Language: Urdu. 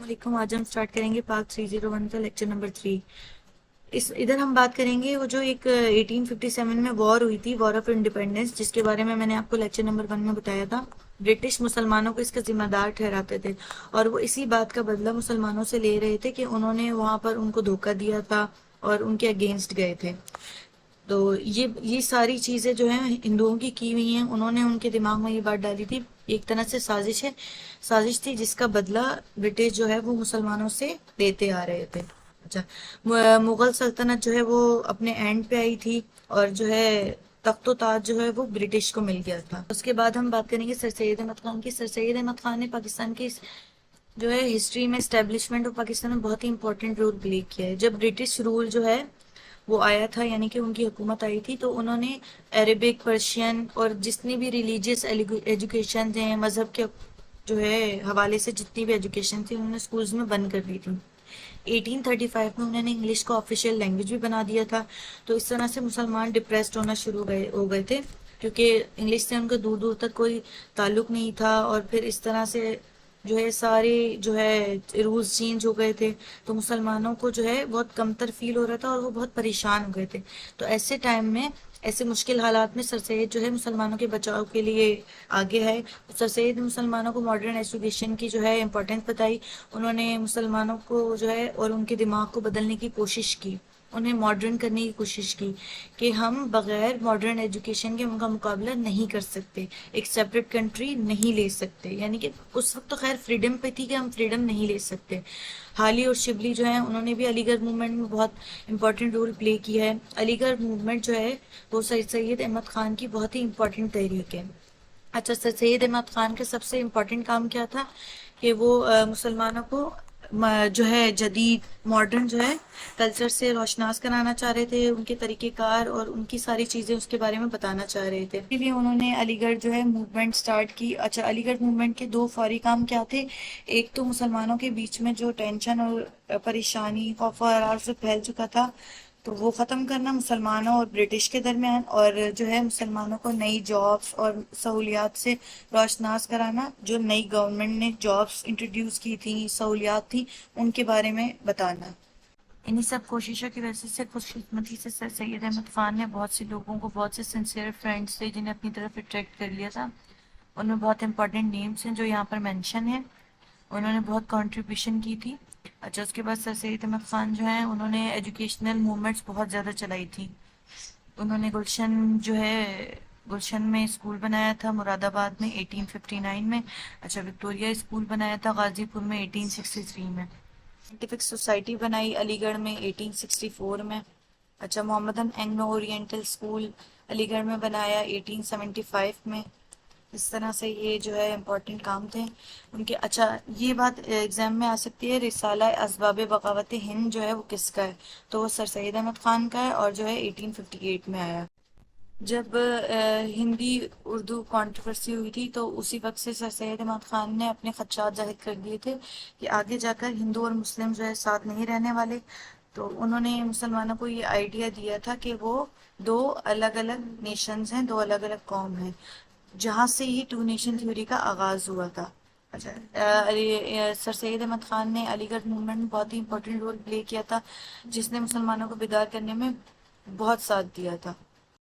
علیکم. آج ہم سٹارٹ کریں گے پارٹ 301 کا لیکچر نمبر 3. ادھر ہم بات کریں گے وہ جو ایک 1857 میں وار ہوئی تھی، وار آف انڈیپینڈنس، جس کے بارے میں نے آپ کو لیکچر نمبر 1 میں بتایا تھا. برٹش مسلمانوں کو اس کا ذمہ دار ٹھہراتے تھے اور وہ اسی بات کا بدلہ مسلمانوں سے لے رہے تھے کہ انہوں نے وہاں پر ان کو دھوکہ دیا تھا اور ان کے اگینسٹ گئے تھے. تو یہ ساری چیزیں جو ہیں ہندوؤں کی ہوئی ہیں. انہوں نے ان کے دماغ میں یہ بات ڈالی تھی، ایک طرح سے سازش تھی جس کا بدلہ برٹش جو ہے وہ مسلمانوں سے لیتے آ رہے تھے. اچھا، مغل سلطنت جو ہے وہ اپنے اینڈ پہ آئی تھی اور جو ہے تخت و تاج جو ہے وہ برٹش کو مل گیا تھا. اس کے بعد ہم بات کریں گے سر سید احمد خان کی. سر سید احمد خان نے پاکستان کی جو ہے ہسٹری میں اسٹیبلشمنٹ آف پاکستان میں بہت ہی امپورٹنٹ رول پلے کیا ہے. جب برٹش رول جو ہے وہ آیا تھا، یعنی کہ ان کی حکومت آئی تھی، تو انہوں نے عربک، پرشین اور جتنی بھی ریلیجیس ایجوکیشن ہیں، مذہب کے جو ہے حوالے سے جتنی بھی ایجوکیشن تھی، انہوں نے سکولز میں بند کر دی تھی. 1835 میں انہوں نے انگلش کو آفیشیل لینگویج بھی بنا دیا تھا. تو اس طرح سے مسلمان ڈپریسڈ ہونا شروع ہو گئے تھے، کیونکہ انگلش سے ان کا دور دور تک کوئی تعلق نہیں تھا. اور پھر اس طرح سے جو ہے سارے جو ہے رولز چینج ہو گئے تھے، تو مسلمانوں کو جو ہے بہت کمتر فیل ہو رہا تھا اور وہ بہت پریشان ہو گئے تھے. تو ایسے ٹائم میں، ایسے مشکل حالات میں سر سید جو ہے مسلمانوں کے بچاؤ کے لیے آگے ہے. سر سید مسلمانوں کو ماڈرن ایجوکیشن کی جو ہے امپورٹنس بتائی. انہوں نے مسلمانوں کو جو ہے اور ان کے دماغ کو بدلنے کی کوشش کی، انہیں ماڈرن کرنے کی کوشش کی کہ ہم بغیر ماڈرن ایجوکیشن کے ان کا مقابلہ نہیں کر سکتے، ایک سیپریٹ کنٹری نہیں لے سکتے. یعنی کہ اس وقت تو خیر فریڈم پہ تھی کہ ہم فریڈم نہیں لے سکتے. حالی اور شبلی جو ہیں انہوں نے بھی علی گڑھ موومنٹ میں بہت امپورٹنٹ رول پلے کیا ہے. علی گڑھ موومنٹ جو ہے وہ سر سید احمد خان کی بہت ہی امپورٹنٹ تحریک ہے. اچھا، سر سید احمد خان کا سب سے امپورٹنٹ کام کیا تھا کہ وہ مسلمانوں کو جو ہے جدید ماڈرن جو ہے کلچر سے روشناس کرانا چاہ رہے تھے، ان کے طریقہ کار اور ان کی ساری چیزیں اس کے بارے میں بتانا چاہ رہے تھے. اسی لیے انہوں نے علی گڑھ جو ہے موومنٹ سٹارٹ کی. اچھا، علی گڑھ موومنٹ کے 2 فوری کام کیا تھے؟ ایک تو مسلمانوں کے بیچ میں جو ٹینشن اور پریشانی، خوف و ہراس سے پھیل چکا تھا، تو وہ ختم کرنا مسلمانوں اور برٹش کے درمیان، اور جو ہے مسلمانوں کو نئی جابس اور سہولیات سے روشناس کرانا. جو نئی گورنمنٹ نے جابس انٹروڈیوس کی تھی، سہولیات تھی، ان کے بارے میں بتانا. انہی سب کوششوں کی وجہ سے خوش قسمتی سے سر سید احمد خان نے بہت سے لوگوں کو، بہت سے سنسیئر فرینڈس تھے جنہیں اپنی طرف اٹریکٹ کر لیا تھا. ان میں بہت امپورٹنٹ نیمز ہیں جو یہاں پر مینشن ہیں. انہوں نے بہت کنٹریبیوشن کی تھی. اچھا، اس کے بعد سر سید احمد خان جو ہیں انہوں نے ایجوکیشنل موومنٹس بہت زیادہ چلائی تھی. انہوں نے گلشن میں اسکول بنایا تھا مراد آباد میں 1859 میں. اچھا، وکٹوریہ اسکول بنایا تھا غازی پور میں 1863 میں. سائنٹیفک سوسائٹی بنائی علی گڑھ میں 1864 میں. اچھا، محمدن اینگلو اورینٹل اسکول علی گڑھ میں بنایا 1875 میں. اس طرح سے یہ جو ہے امپورٹنٹ کام تھے ان کے. اچھا، یہ بات ایگزام میں آ سکتی ہے، رسالہ اسباب بغاوت ہند جو ہے وہ کس کا ہے؟ تو وہ سر سید احمد خان کا ہے اور جو ہے 1858 میں آیا. جب ہندی اردو کنٹروورسی ہوئی تھی، تو اسی وقت سے سر سید احمد خان نے اپنے خدشات ظاہر کر دیے تھے کہ آگے جا کر ہندو اور مسلم جو ہے ساتھ نہیں رہنے والے. تو انہوں نے مسلمانوں کو یہ آئیڈیا دیا تھا کہ وہ 2 الگ الگ نیشنز ہیں، 2 الگ الگ قوم ہیں، جہاں سے یہ 2 نیشن تھیوری کا آغاز ہوا تھا. اچھا، سر سید احمد خان نے علی گڑھ موومنٹ میں بہت ہی امپورٹنٹ رول پلے کیا تھا، جس نے مسلمانوں کو بیدار کرنے میں بہت ساتھ دیا تھا.